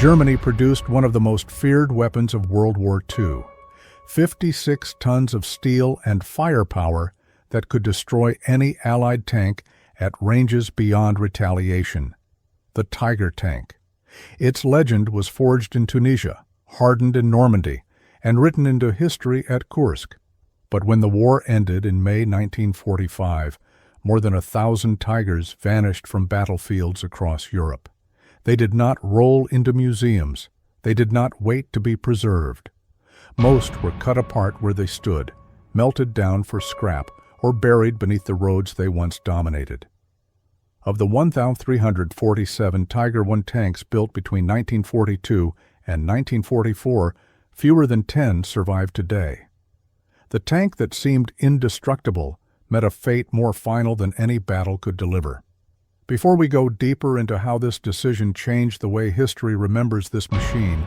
Germany produced one of the most feared weapons of World War II, 56 tons of steel and firepower that could destroy any Allied tank at ranges beyond retaliation. The Tiger tank. Its legend was forged in Tunisia, hardened in Normandy, and written into history at Kursk. But when the war ended in May 1945, more than 1,000 Tigers vanished from battlefields across Europe. They did not roll into museums. They did not wait to be preserved. Most were cut apart where they stood, melted down for scrap, or buried beneath the roads they once dominated. Of the 1,347 Tiger I tanks built between 1942 and 1944, fewer than 10 survive today. The tank that seemed indestructible met a fate more final than any battle could deliver. Before we go deeper into how this decision changed the way history remembers this machine,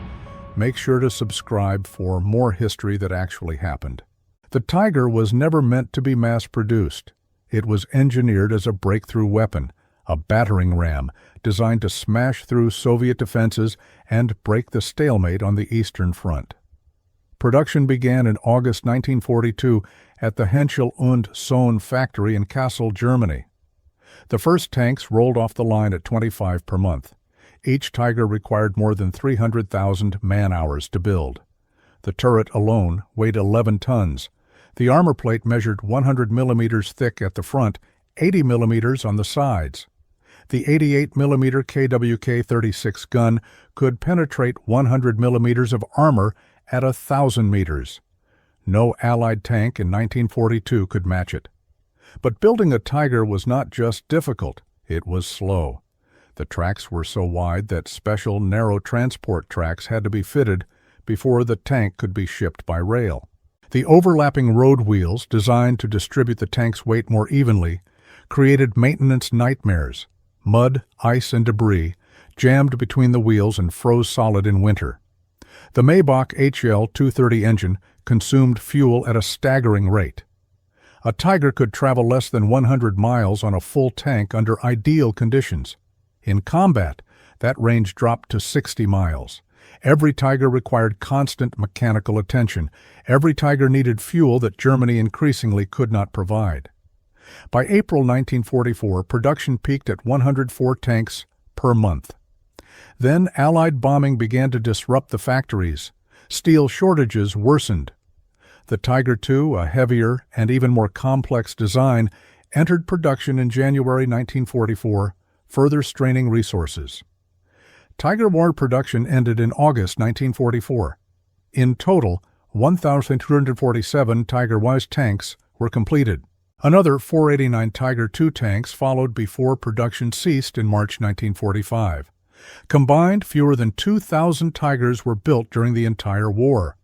make sure to subscribe for more history that actually happened. The Tiger was never meant to be mass-produced. It was engineered as a breakthrough weapon, a battering ram designed to smash through Soviet defenses and break the stalemate on the Eastern Front. Production began in August 1942 at the Henschel und Sohn factory in Kassel, Germany. The first tanks rolled off the line at 25 per month. Each Tiger required more than 300,000 man-hours to build. The turret alone weighed 11 tons. The armor plate measured 100 millimeters thick at the front, 80 millimeters on the sides. The 88 millimeter KWK-36 gun could penetrate 100 millimeters of armor at 1,000 meters. No Allied tank in 1942 could match it. But building a Tiger was not just difficult, it was slow. The tracks were so wide that special narrow transport tracks had to be fitted before the tank could be shipped by rail. The overlapping road wheels, designed to distribute the tank's weight more evenly, created maintenance nightmares. Mud, ice, and debris jammed between the wheels and froze solid in winter. The Maybach HL-230 engine consumed fuel at a staggering rate. A Tiger could travel less than 100 miles on a full tank under ideal conditions. In combat, that range dropped to 60 miles. Every Tiger required constant mechanical attention. Every Tiger needed fuel that Germany increasingly could not provide. By April 1944, production peaked at 104 tanks per month. Then Allied bombing began to disrupt the factories. Steel shortages worsened. The Tiger II, a heavier and even more complex design, entered production in January 1944, further straining resources. Tiger war production ended in August 1944. In total, 1,247 Tiger I tanks were completed. Another 489 Tiger II tanks followed before production ceased in March 1945. Combined, fewer than 2,000 Tigers were built during the entire war.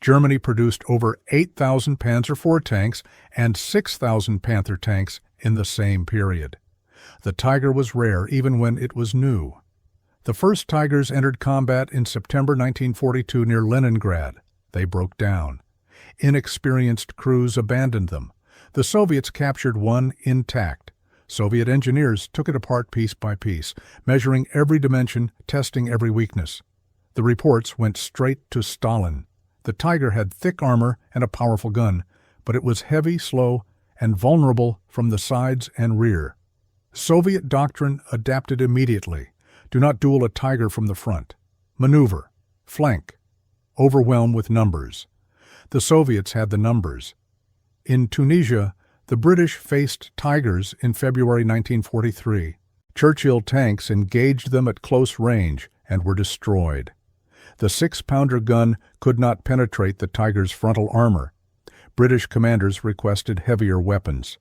Germany produced over 8,000 Panzer IV tanks and 6,000 Panther tanks in the same period. The Tiger was rare even when it was new. The first Tigers entered combat in September 1942 near Leningrad. They broke down. Inexperienced crews abandoned them. The Soviets captured one intact. Soviet engineers took it apart piece by piece, measuring every dimension, testing every weakness. The reports went straight to Stalin. The Tiger had thick armor and a powerful gun, but it was heavy, slow, and vulnerable from the sides and rear. Soviet doctrine adapted immediately. Do not duel a Tiger from the front. Maneuver. Flank. Overwhelm with numbers. The Soviets had the numbers. In Tunisia, the British faced Tigers in February 1943. Churchill tanks engaged them at close range and were destroyed. The 6-pounder gun could not penetrate the Tiger's frontal armor. British commanders requested heavier weapons.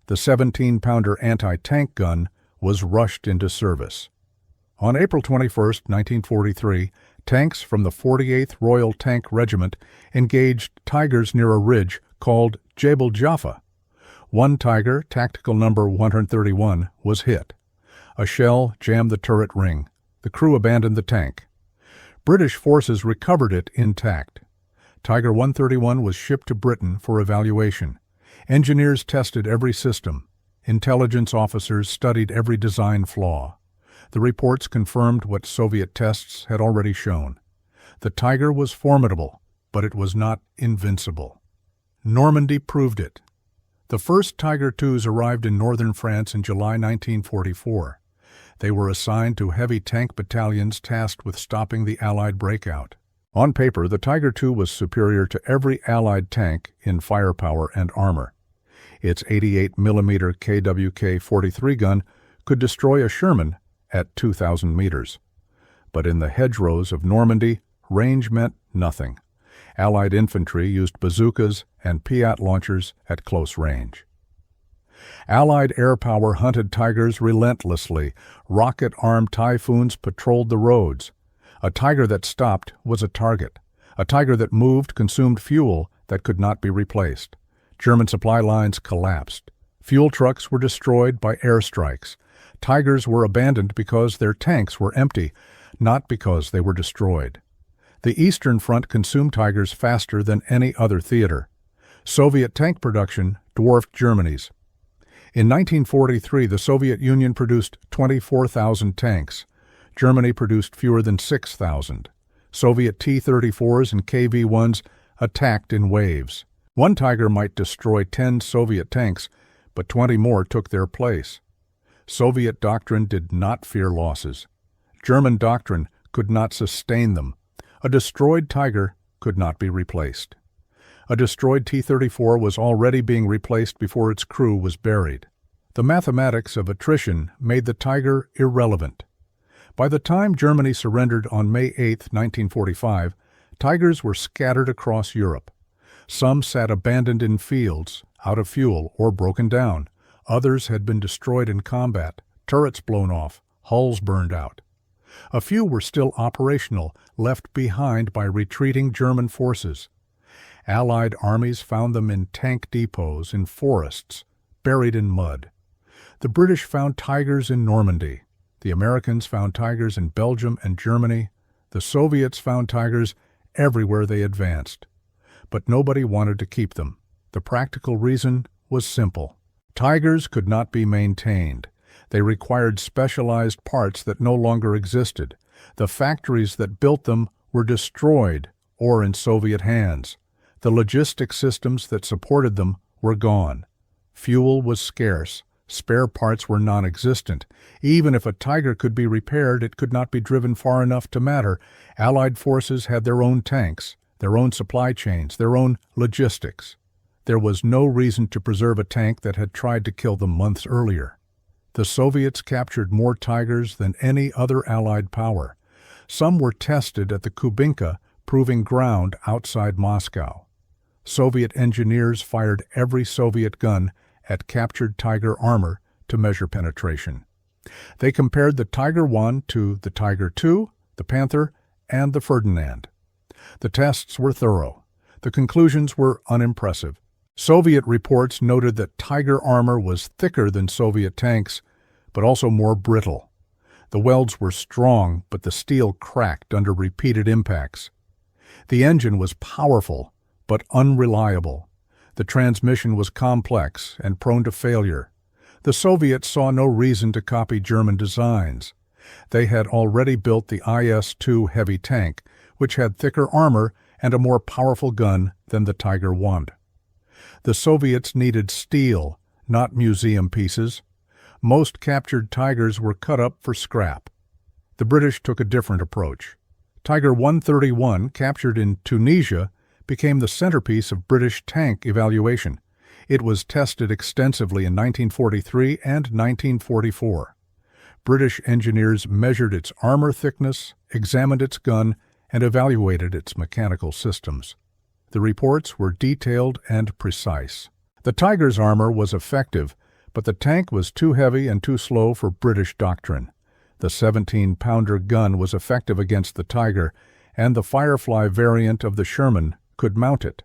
The 17-pounder anti-tank gun was rushed into service. On April 21, 1943, tanks from the 48th Royal Tank Regiment engaged Tigers near a ridge called Jebel Jaffa. One Tiger, tactical number 131, was hit. A shell jammed the turret ring. The crew abandoned the tank. British forces recovered it intact. Tiger 131 was shipped to Britain for evaluation. Engineers tested every system. Intelligence officers studied every design flaw. The reports confirmed what Soviet tests had already shown. The Tiger was formidable, but it was not invincible. Normandy proved it. The first Tiger IIs arrived in northern France in July 1944. They were assigned to heavy tank battalions tasked with stopping the Allied breakout. On paper, the Tiger II was superior to every Allied tank in firepower and armor. Its 88mm KWK-43 gun could destroy a Sherman at 2,000 meters. But in the hedgerows of Normandy, range meant nothing. Allied infantry used bazookas and Piat launchers at close range. Allied air power hunted Tigers relentlessly. Rocket-armed Typhoons patrolled the roads. A Tiger that stopped was a target. A Tiger that moved consumed fuel that could not be replaced. German supply lines collapsed. Fuel trucks were destroyed by airstrikes. Tigers were abandoned because their tanks were empty, not because they were destroyed. The Eastern Front consumed Tigers faster than any other theater. Soviet tank production dwarfed Germany's. In 1943, the Soviet Union produced 24,000 tanks. Germany produced fewer than 6,000. Soviet T-34s and KV-1s attacked in waves. One Tiger might destroy 10 Soviet tanks, but 20 more took their place. Soviet doctrine did not fear losses. German doctrine could not sustain them. A destroyed Tiger could not be replaced. A destroyed T-34 was already being replaced before its crew was buried. The mathematics of attrition made the Tiger irrelevant. By the time Germany surrendered on May 8, 1945, Tigers were scattered across Europe. Some sat abandoned in fields, out of fuel, or broken down. Others had been destroyed in combat, turrets blown off, hulls burned out. A few were still operational, left behind by retreating German forces. Allied armies found them in tank depots, in forests, buried in mud. The British found Tigers in Normandy. The Americans found Tigers in Belgium and Germany. The Soviets found Tigers everywhere they advanced. But nobody wanted to keep them. The practical reason was simple. Tigers could not be maintained. They required specialized parts that no longer existed. The factories that built them were destroyed or in Soviet hands. The logistic systems that supported them were gone. Fuel was scarce. Spare parts were non-existent. Even if a Tiger could be repaired, it could not be driven far enough to matter. Allied forces had their own tanks, their own supply chains, their own logistics. There was no reason to preserve a tank that had tried to kill them months earlier. The Soviets captured more Tigers than any other Allied power. Some were tested at the Kubinka, proving ground outside Moscow. Soviet engineers fired every Soviet gun at captured Tiger armor to measure penetration. They compared the Tiger I to the Tiger II, the Panther, and the Ferdinand. The tests were thorough. The conclusions were unimpressive. Soviet reports noted that Tiger armor was thicker than Soviet tanks, but also more brittle. The welds were strong, but the steel cracked under repeated impacts. The engine was powerful, but unreliable. The transmission was complex and prone to failure. The Soviets saw no reason to copy German designs. They had already built the IS-2 heavy tank, which had thicker armor and a more powerful gun than the Tiger I. The Soviets needed steel, not museum pieces. Most captured Tigers were cut up for scrap. The British took a different approach. Tiger 131, captured in Tunisia, became the centerpiece of British tank evaluation. It was tested extensively in 1943 and 1944. British engineers measured its armor thickness, examined its gun, and evaluated its mechanical systems. The reports were detailed and precise. The Tiger's armor was effective, but the tank was too heavy and too slow for British doctrine. The 17-pounder gun was effective against the Tiger, and the Firefly variant of the Sherman could mount it.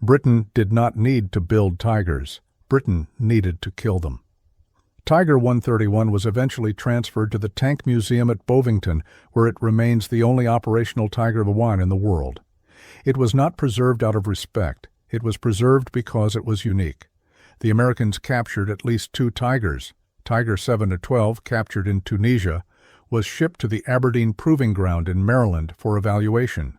Britain did not need to build Tigers. Britain needed to kill them. Tiger 131 was eventually transferred to the Tank Museum at Bovington, where it remains the only operational Tiger I in the world. It was not preserved out of respect. It was preserved because it was unique. The Americans captured at least 2 Tigers, Tiger 7-12 captured in Tunisia, was shipped to the Aberdeen Proving Ground in Maryland for evaluation.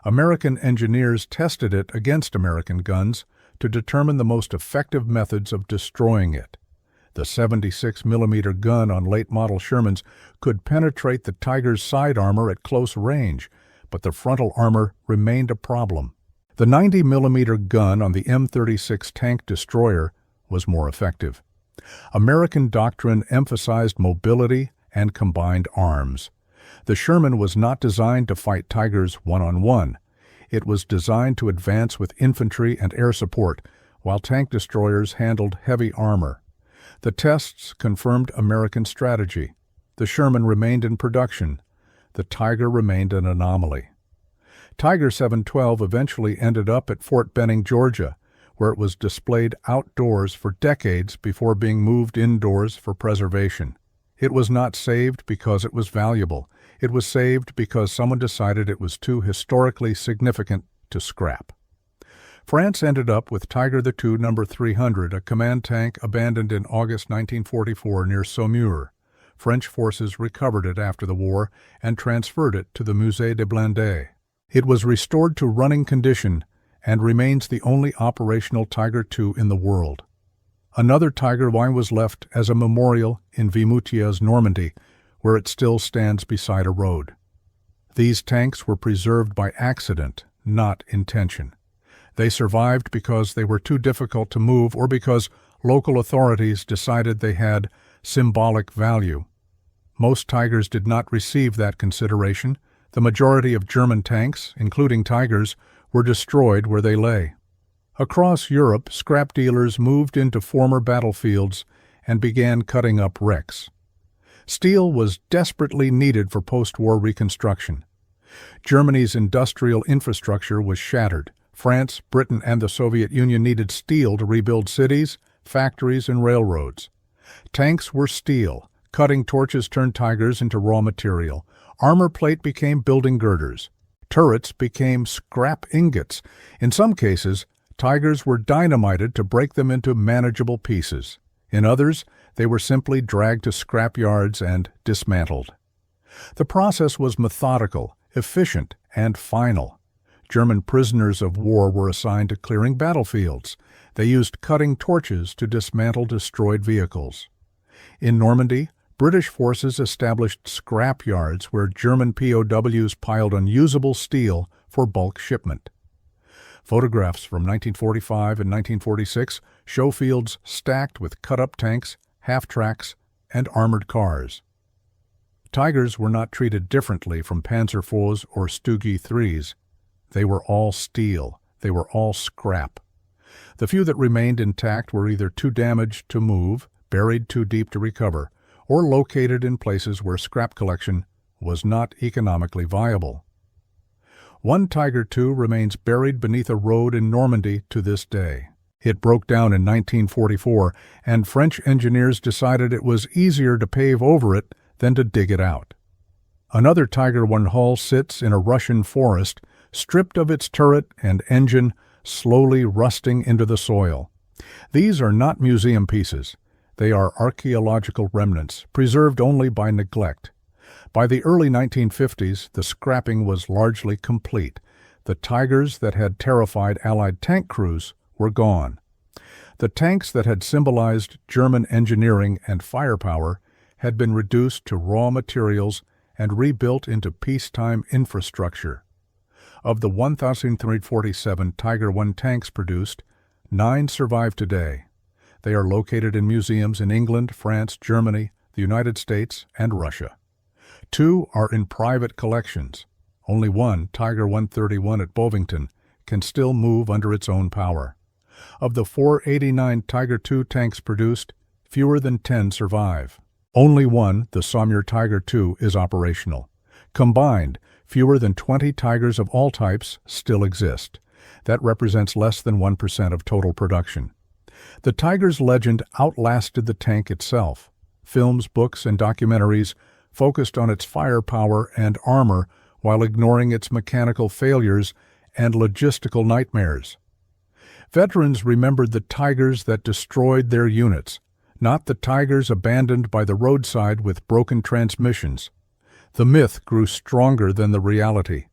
American engineers tested it against American guns to determine the most effective methods of destroying it. The 76-millimeter gun on late-model Shermans could penetrate the Tiger's side armor at close range, but the frontal armor remained a problem. The 90-millimeter gun on the M36 tank destroyer was more effective. American doctrine emphasized mobility and combined arms. The Sherman was not designed to fight Tigers one-on-one. It was designed to advance with infantry and air support, while tank destroyers handled heavy armor. The tests confirmed American strategy. The Sherman remained in production. The Tiger remained an anomaly. Tiger 712 eventually ended up at Fort Benning, Georgia, where it was displayed outdoors for decades before being moved indoors for preservation. It was not saved because it was valuable. It was saved because someone decided it was too historically significant to scrap. France ended up with Tiger II No. 300, a command tank abandoned in August 1944 near Saumur. French forces recovered it after the war and transferred it to the Musée des Blindés. It was restored to running condition and remains the only operational Tiger II in the world. Another Tiger I was left as a memorial in Vimoutiers, Normandy, where it still stands beside a road. These tanks were preserved by accident, not intention. They survived because they were too difficult to move or because local authorities decided they had symbolic value. Most Tigers did not receive that consideration. The majority of German tanks, including Tigers, were destroyed where they lay. Across Europe, scrap dealers moved into former battlefields and began cutting up wrecks. Steel was desperately needed for post-war reconstruction. Germany's industrial infrastructure was shattered. France, Britain, and the Soviet Union needed steel to rebuild cities, factories, and railroads. Tanks were steel. Cutting torches turned Tigers into raw material. Armor plate became building girders. Turrets became scrap ingots. In some cases, Tigers were dynamited to break them into manageable pieces. In others, they were simply dragged to scrap yards and dismantled. The process was methodical, efficient, and final. German prisoners of war were assigned to clearing battlefields. They used cutting torches to dismantle destroyed vehicles. In Normandy, British forces established scrap yards where German POWs piled unusable steel for bulk shipment. Photographs from 1945 and 1946 show fields stacked with cut-up tanks, half-tracks, and armored cars. Tigers were not treated differently from Panzer IVs or Stuggy IIIs. They were all steel. They were all scrap. The few that remained intact were either too damaged to move, buried too deep to recover, or located in places where scrap collection was not economically viable. One Tiger II remains buried beneath a road in Normandy to this day. It broke down in 1944, and French engineers decided it was easier to pave over it than to dig it out. Another Tiger I hull sits in a Russian forest, stripped of its turret and engine, slowly rusting into the soil. These are not museum pieces. They are archaeological remnants, preserved only by neglect. By the early 1950s, the scrapping was largely complete. The Tigers that had terrified Allied tank crews were gone. The tanks that had symbolized German engineering and firepower had been reduced to raw materials and rebuilt into peacetime infrastructure. Of the 1,347 Tiger I tanks produced, 9 survive today. They are located in museums in England, France, Germany, the United States, and Russia. 2 are in private collections. Only one, Tiger 131 at Bovington, can still move under its own power. Of the 489 Tiger II tanks produced, fewer than 10 survive. Only one, the Saumur Tiger II, is operational. Combined, fewer than 20 Tigers of all types still exist. That represents less than 1% of total production. The Tiger's legend outlasted the tank itself. Films, books, and documentaries focused on its firepower and armor while ignoring its mechanical failures and logistical nightmares. Veterans remembered the Tigers that destroyed their units, not the Tigers abandoned by the roadside with broken transmissions. The myth grew stronger than the reality.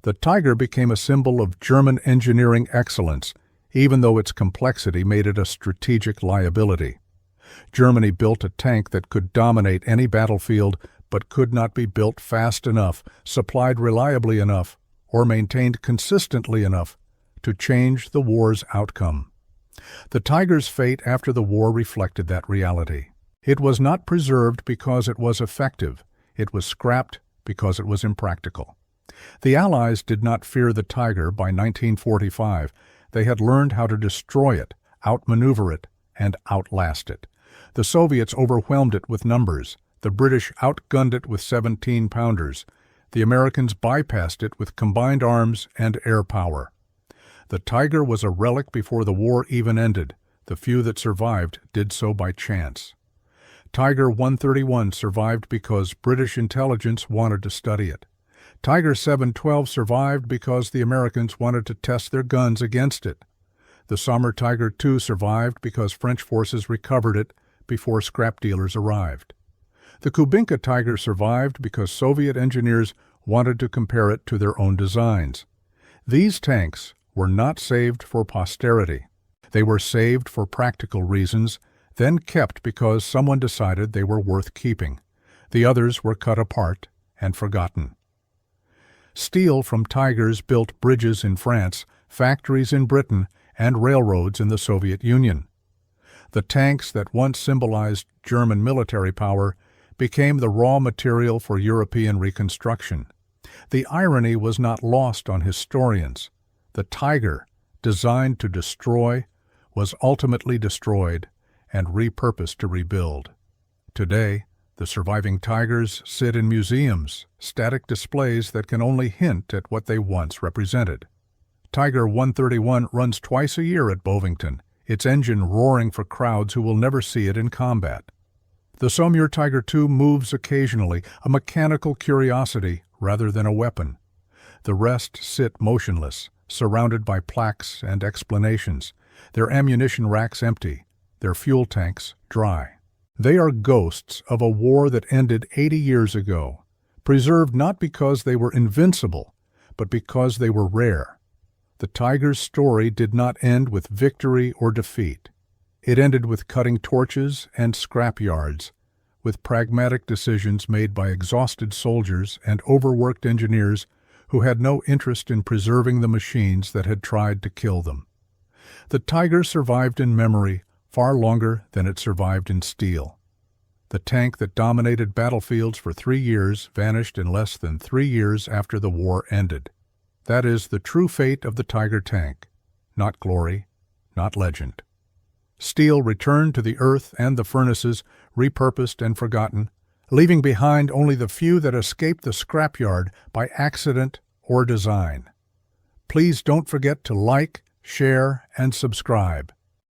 The Tiger became a symbol of German engineering excellence, even though its complexity made it a strategic liability. Germany built a tank that could dominate any battlefield, but could not be built fast enough, supplied reliably enough, or maintained consistently enough to change the war's outcome. The Tiger's fate after the war reflected that reality. It was not preserved because it was effective. It was scrapped because it was impractical. The Allies did not fear the Tiger by 1945. They had learned how to destroy it, outmaneuver it, and outlast it. The Soviets overwhelmed it with numbers. The British outgunned it with 17-pounders. The Americans bypassed it with combined arms and air power. The Tiger was a relic before the war even ended. The few that survived did so by chance. Tiger 131 survived because British intelligence wanted to study it. Tiger 712 survived because the Americans wanted to test their guns against it. The Sommer Tiger II survived because French forces recovered it before scrap dealers arrived. The Kubinka Tiger survived because Soviet engineers wanted to compare it to their own designs. These tanks were not saved for posterity. They were saved for practical reasons, then kept because someone decided they were worth keeping. The others were cut apart and forgotten. Steel from Tigers built bridges in France, factories in Britain, and railroads in the Soviet Union. The tanks that once symbolized German military power became the raw material for European reconstruction. The irony was not lost on historians. The Tiger, designed to destroy, was ultimately destroyed and repurposed to rebuild. Today, the surviving Tigers sit in museums, static displays that can only hint at what they once represented. Tiger 131 runs twice a year at Bovington, its engine roaring for crowds who will never see it in combat. The Sommer Tiger II moves occasionally, a mechanical curiosity rather than a weapon. The rest sit motionless, surrounded by plaques and explanations, their ammunition racks empty, their fuel tanks dry. They are ghosts of a war that ended 80 years ago, preserved not because they were invincible, but because they were rare. The Tiger's story did not end with victory or defeat. It ended with cutting torches and scrap yards, with pragmatic decisions made by exhausted soldiers and overworked engineers who had no interest in preserving the machines that had tried to kill them. The Tiger survived in memory far longer than it survived in steel. The tank that dominated battlefields for 3 years vanished in less than 3 years after the war ended. That is the true fate of the Tiger tank. Not glory, not legend. Steel returned to the earth and the furnaces, repurposed and forgotten, leaving behind only the few that escaped the scrapyard by accident or design. Please don't forget to like, share, and subscribe.